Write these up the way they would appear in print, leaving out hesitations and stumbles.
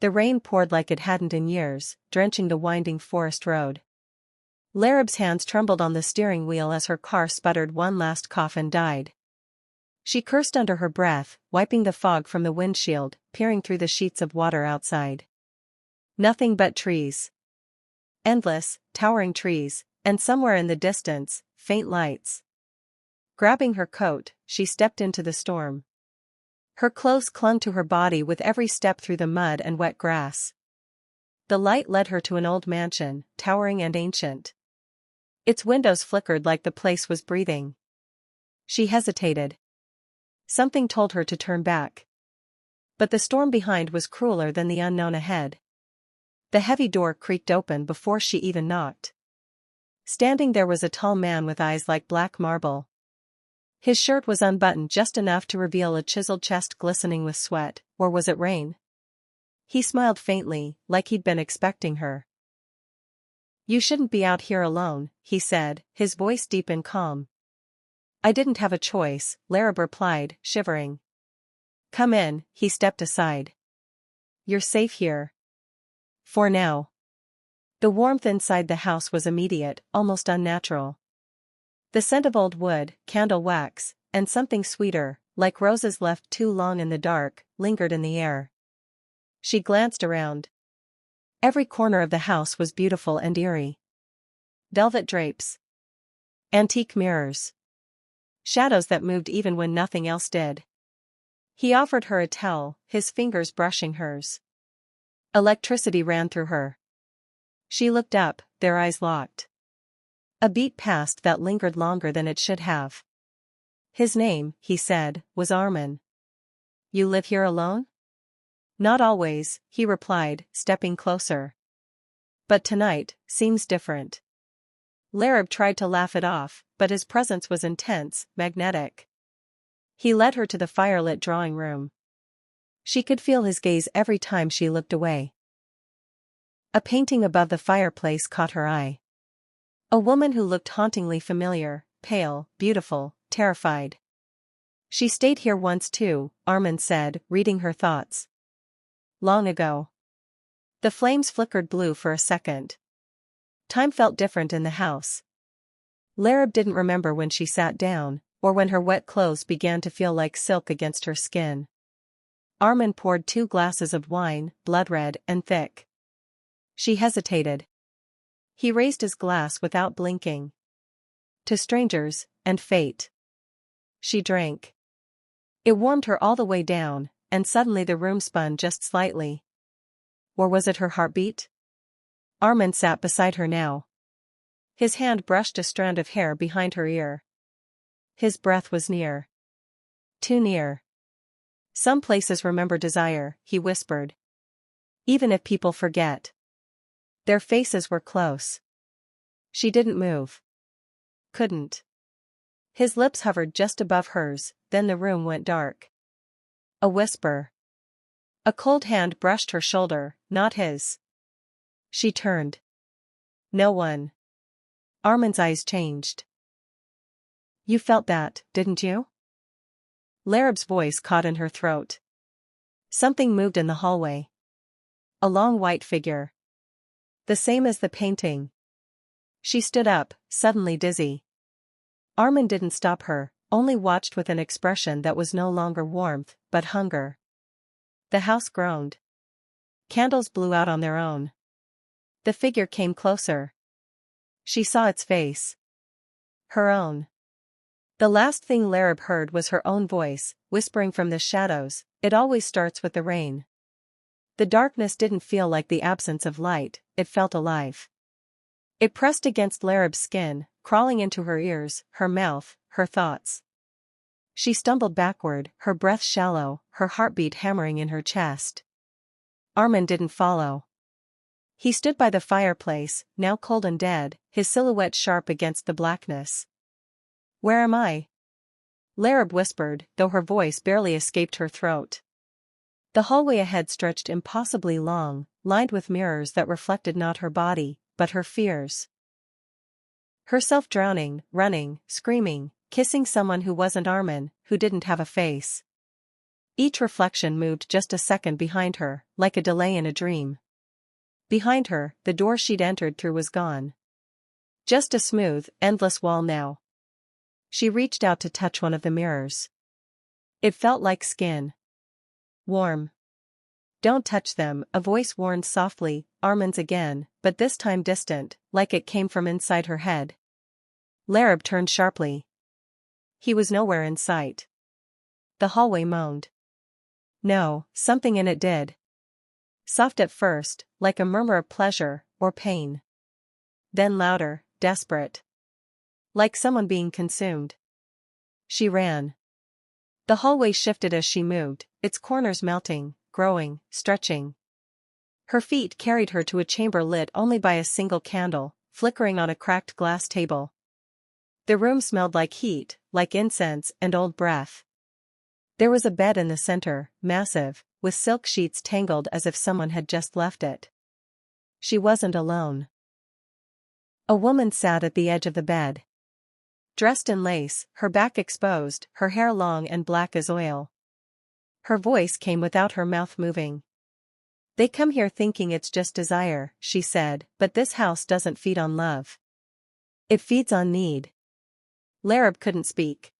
The rain poured like it hadn't in years, drenching the winding forest road. Larib's hands trembled on the steering wheel as her car sputtered one last cough and died. She cursed under her breath, wiping the fog from the windshield, peering through the sheets of water outside. Nothing but trees. Endless, towering trees, and somewhere in the distance, faint lights. Grabbing her coat, she stepped into the storm. Her clothes clung to her body with every step through the mud and wet grass. The light led her to an old mansion, towering and ancient. Its windows flickered like the place was breathing. She hesitated. Something told her to turn back. But the storm behind was crueler than the unknown ahead. The heavy door creaked open before she even knocked. Standing there was a tall man with eyes like black marble. His shirt was unbuttoned just enough to reveal a chiseled chest glistening with sweat, or was it rain? He smiled faintly, like he'd been expecting her. "You shouldn't be out here alone," he said, his voice deep and calm. "I didn't have a choice," Larib replied, shivering. "Come in," he stepped aside. "You're safe here. For now." The warmth inside the house was immediate, almost unnatural. The scent of old wood, candle wax, and something sweeter, like roses left too long in the dark, lingered in the air. She glanced around. Every corner of the house was beautiful and eerie. Velvet drapes. Antique mirrors. Shadows that moved even when nothing else did. He offered her a towel, his fingers brushing hers. Electricity ran through her. She looked up, their eyes locked. A beat passed that lingered longer than it should have. "His name," he said, "was Arman." "You live here alone?" "Not always," he replied, stepping closer. "But tonight seems different." Larib tried to laugh it off, but his presence was intense, magnetic. He led her to the firelit drawing room. She could feel his gaze every time she looked away. A painting above the fireplace caught her eye. A woman who looked hauntingly familiar, pale, beautiful, terrified. "She stayed here once too," Arman said, reading her thoughts. "Long ago." The flames flickered blue for a second. Time felt different in the house. Larib didn't remember when she sat down, or when her wet clothes began to feel like silk against her skin. Arman poured 2 glasses of wine, blood-red and thick. She hesitated. He raised his glass without blinking. "To strangers, and fate." She drank. It warmed her all the way down, and suddenly the room spun just slightly. Or was it her heartbeat? Arman sat beside her now. His hand brushed a strand of hair behind her ear. His breath was near. Too near. "Some places remember desire," he whispered. "Even if people forget." Their faces were close. She didn't move. Couldn't. His lips hovered just above hers, then the room went dark. A whisper. A cold hand brushed her shoulder, not his. She turned. No one. Arman's eyes changed. "You felt that, didn't you?" Larib's voice caught in her throat. Something moved in the hallway. A long white figure. The same as the painting. She stood up, suddenly dizzy. Arman didn't stop her, only watched with an expression that was no longer warmth, but hunger. The house groaned. Candles blew out on their own. The figure came closer. She saw its face. Her own. The last thing Larib heard was her own voice, whispering from the shadows, "It always starts with the rain." The darkness didn't feel like the absence of light, it felt alive. It pressed against Larib's skin, crawling into her ears, her mouth, her thoughts. She stumbled backward, her breath shallow, her heartbeat hammering in her chest. Arman didn't follow. He stood by the fireplace, now cold and dead, his silhouette sharp against the blackness. "Where am I?" Larib whispered, though her voice barely escaped her throat. The hallway ahead stretched impossibly long, lined with mirrors that reflected not her body, but her fears. Herself drowning, running, screaming, kissing someone who wasn't Arman, who didn't have a face. Each reflection moved just a second behind her, like a delay in a dream. Behind her, the door she'd entered through was gone. Just a smooth, endless wall now. She reached out to touch one of the mirrors. It felt like skin. Warm. "Don't touch them," a voice warned softly, Arman's again, but this time distant, like it came from inside her head. Larib turned sharply. He was nowhere in sight. The hallway moaned. No, something in it did. Soft at first, like a murmur of pleasure, or pain. Then louder, desperate. Like someone being consumed. She ran. The hallway shifted as she moved, its corners melting, growing, stretching. Her feet carried her to a chamber lit only by a single candle, flickering on a cracked glass table. The room smelled like heat, like incense and old breath. There was a bed in the center, massive, with silk sheets tangled as if someone had just left it. She wasn't alone. A woman sat at the edge of the bed. Dressed in lace, her back exposed, her hair long and black as oil. Her voice came without her mouth moving. "They come here thinking it's just desire," she said, "but this house doesn't feed on love. It feeds on need." Larib couldn't speak.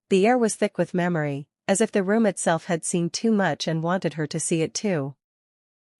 The air was thick with memory, as if the room itself had seen too much and wanted her to see it too.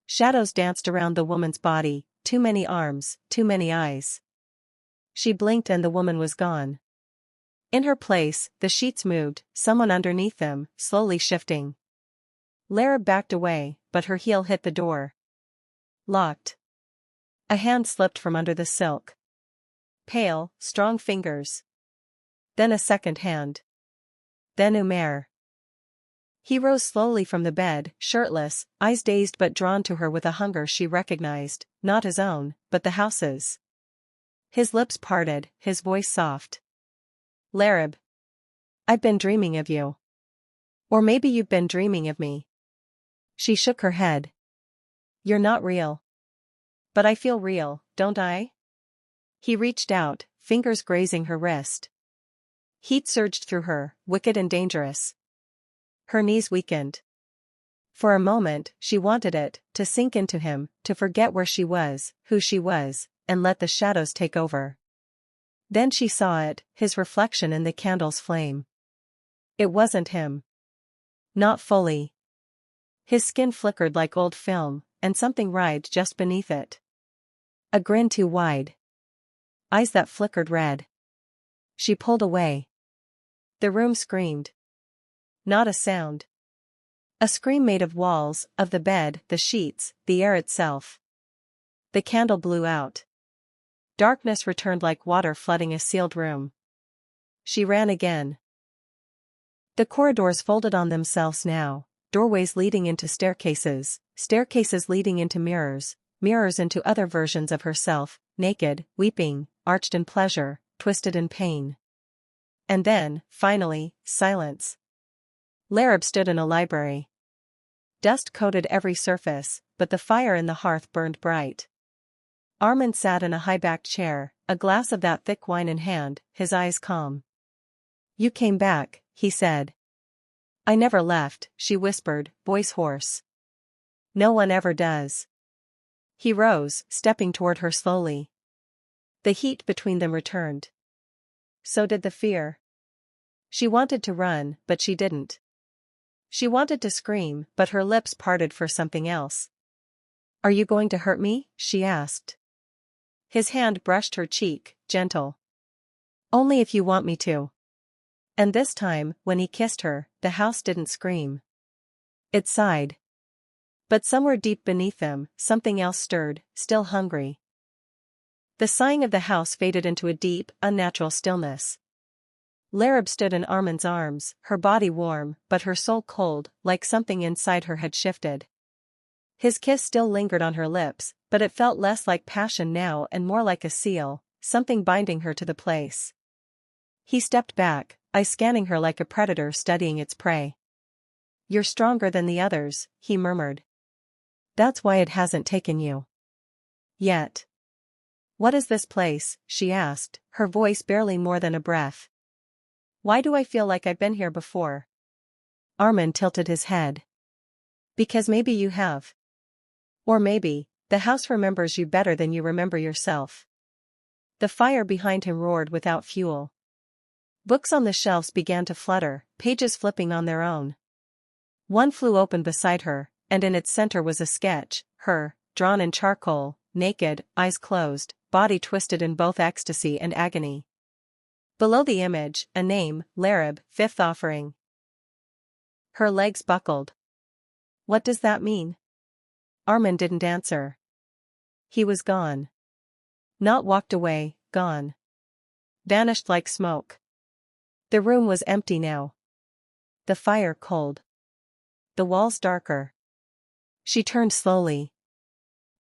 Shadows danced around the woman's body, too many arms, too many eyes. She blinked and the woman was gone. In her place, the sheets moved, someone underneath them, slowly shifting. Larib backed away, but her heel hit the door. Locked. A hand slipped from under the silk. Pale, strong fingers. Then a second hand. Then Umair. He rose slowly from the bed, shirtless, eyes dazed but drawn to her with a hunger she recognized, not his own, but the house's. His lips parted, his voice soft. "Larib. I've been dreaming of you. Or maybe you've been dreaming of me." She shook her head. "You're not real. But I feel real, don't I?" He reached out, fingers grazing her wrist. Heat surged through her, wicked and dangerous. Her knees weakened. For a moment, she wanted it, to sink into him, to forget where she was, who she was, and let the shadows take over. Then she saw it, his reflection in the candle's flame. It wasn't him. Not fully. His skin flickered like old film, and something writhed just beneath it. A grin too wide. Eyes that flickered red. She pulled away. The room screamed. Not a sound. A scream made of walls, of the bed, the sheets, the air itself. The candle blew out. Darkness returned like water flooding a sealed room. She ran again. The corridors folded on themselves now, doorways leading into staircases, staircases leading into mirrors, mirrors into other versions of herself, naked, weeping, arched in pleasure, twisted in pain. And then, finally, silence. Larib stood in a library. Dust coated every surface, but the fire in the hearth burned bright. Arman sat in a high-backed chair, a glass of that thick wine in hand, his eyes calm. "You came back," he said. "I never left," she whispered, voice hoarse. "No one ever does." He rose, stepping toward her slowly. The heat between them returned. So did the fear. She wanted to run, but she didn't. She wanted to scream, but her lips parted for something else. "Are you going to hurt me?" she asked. His hand brushed her cheek, gentle. "Only if you want me to." And this time, when he kissed her, the house didn't scream. It sighed. But somewhere deep beneath them, something else stirred, still hungry. The sighing of the house faded into a deep, unnatural stillness. Larib stood in Arman's arms, her body warm, but her soul cold, like something inside her had shifted. His kiss still lingered on her lips, but it felt less like passion now and more like a seal, something binding her to the place. He stepped back, eyes scanning her like a predator studying its prey. "You're stronger than the others," he murmured. "That's why it hasn't taken you. Yet." "What is this place?" she asked, her voice barely more than a breath. "Why do I feel like I've been here before?" Arman tilted his head. Because maybe you have. Or maybe, the house remembers you better than you remember yourself. The fire behind him roared without fuel. Books on the shelves began to flutter, pages flipping on their own. One flew open beside her, and in its center was a sketch, her, drawn in charcoal, naked, eyes closed, body twisted in both ecstasy and agony. Below the image, a name, Larib, fifth offering. Her legs buckled. What does that mean? Arman didn't answer. He was gone. Not walked away, gone. Vanished like smoke. The room was empty now. The fire cold. The walls darker. She turned slowly.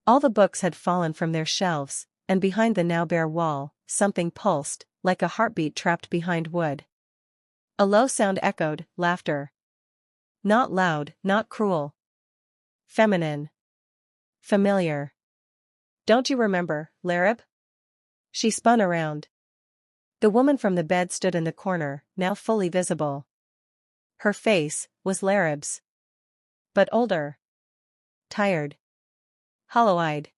All the books had fallen from their shelves, and behind the now bare wall, something pulsed, like a heartbeat trapped behind wood. A low sound echoed, laughter. Not loud, not cruel. Feminine. Familiar. Don't you remember, Larib? She spun around. The woman from the bed stood in the corner, now fully visible. Her face was Larib's. But older. Tired. Hollow-eyed.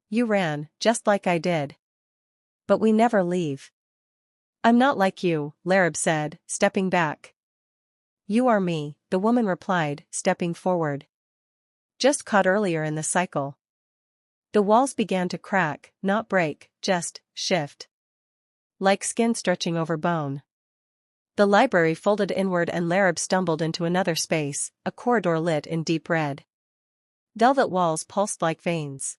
You ran, just like I did. But we never leave. I'm not like you, Larib said, stepping back. You are me, the woman replied, stepping forward. Just caught earlier in the cycle. The walls began to crack, not break, just shift. Like skin stretching over bone. The library folded inward and Larib stumbled into another space, a corridor lit in deep red. Velvet walls pulsed like veins.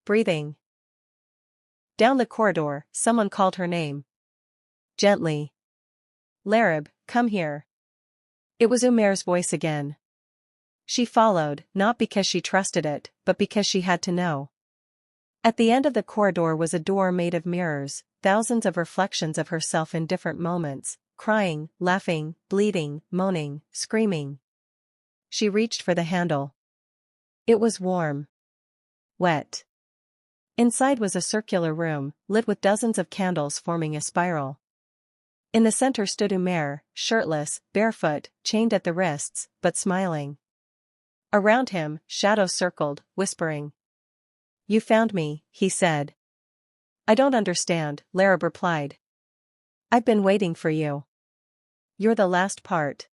Breathing. Down the corridor, someone called her name. Gently. Larib, come here. It was Umair's voice again. She followed, not because she trusted it, but because she had to know. At the end of the corridor was a door made of mirrors, thousands of reflections of herself in different moments, crying, laughing, bleeding, moaning, screaming. She reached for the handle. It was warm. Wet. Inside was a circular room, lit with dozens of candles forming a spiral. In the center stood Umair, shirtless, barefoot, chained at the wrists, but smiling. Around him, shadows circled, whispering. You found me, he said. I don't understand, Larib replied. I've been waiting for you. You're the last part.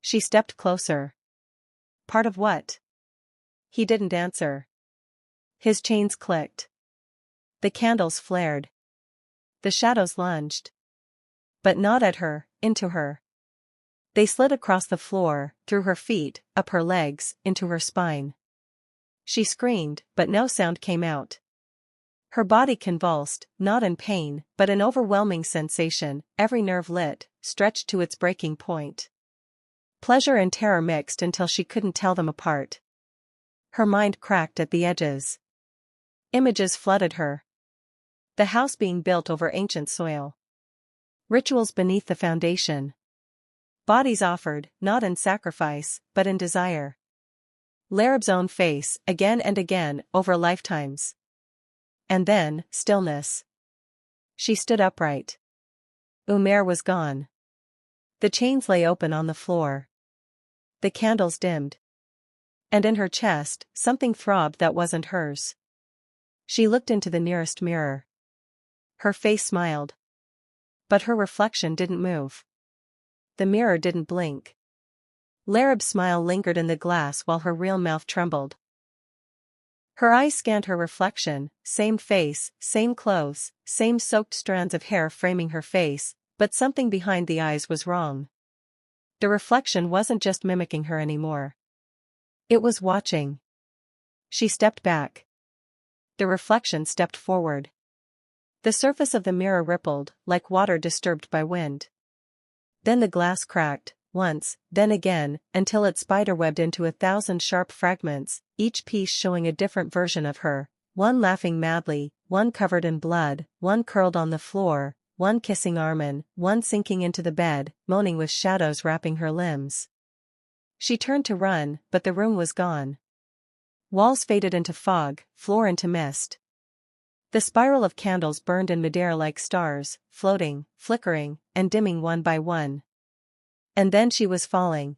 She stepped closer. Part of what? He didn't answer. His chains clicked. The candles flared. The shadows lunged. But not at her, into her. They slid across the floor, through her feet, up her legs, into her spine. She screamed, but no sound came out. Her body convulsed, not in pain, but in overwhelming sensation, every nerve lit, stretched to its breaking point. Pleasure and terror mixed until she couldn't tell them apart. Her mind cracked at the edges. Images flooded her. The house being built over ancient soil. Rituals beneath the foundation. Bodies offered, not in sacrifice, but in desire. Larib's own face, again and again, over lifetimes. And then, stillness. She stood upright. Umair was gone. The chains lay open on the floor. The candles dimmed. And in her chest, something throbbed that wasn't hers. She looked into the nearest mirror. Her face smiled. But her reflection didn't move. The mirror didn't blink. Larib's smile lingered in the glass while her real mouth trembled. Her eyes scanned her reflection, same face, same clothes, same soaked strands of hair framing her face, but something behind the eyes was wrong. The reflection wasn't just mimicking her anymore. It was watching. She stepped back. The reflection stepped forward. The surface of the mirror rippled, like water disturbed by wind. Then the glass cracked, once, then again, until it spiderwebbed into 1,000 sharp fragments, each piece showing a different version of her, one laughing madly, one covered in blood, one curled on the floor, one kissing Arman, one sinking into the bed, moaning with shadows wrapping her limbs. She turned to run, but the room was gone. Walls faded into fog, floor into mist. The spiral of candles burned in midair like stars, floating, flickering, and dimming one by one. And then she was falling.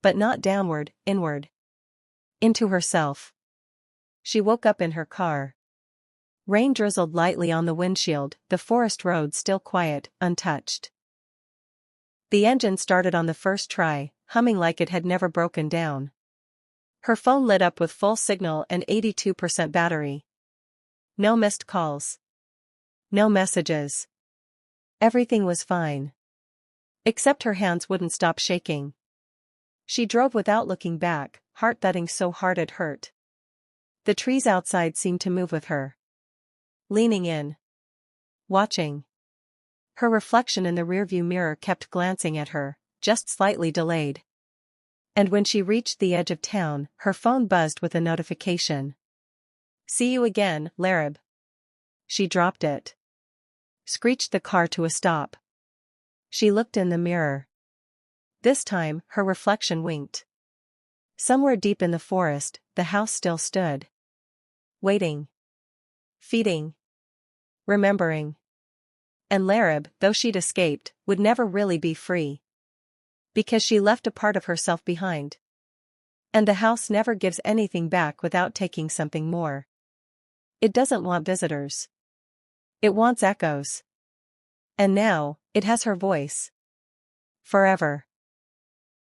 But not downward, inward. Into herself. She woke up in her car. Rain drizzled lightly on the windshield, the forest road still quiet, untouched. The engine started on the first try, humming like it had never broken down. Her phone lit up with full signal and 82% battery. No missed calls. No messages. Everything was fine. Except her hands wouldn't stop shaking. She drove without looking back, heart thudding so hard it hurt. The trees outside seemed to move with her. Leaning in. Watching. Her reflection in the rearview mirror kept glancing at her, just slightly delayed. And when she reached the edge of town, her phone buzzed with a notification. "See you again, Larib." She dropped it. Screeched the car to a stop. She looked in the mirror. This time, her reflection winked. Somewhere deep in the forest, the house still stood. Waiting. Feeding. Remembering. And Larib, though she'd escaped, would never really be free. Because she left a part of herself behind. And the house never gives anything back without taking something more. It doesn't want visitors. It wants echoes. And now, it has her voice. Forever.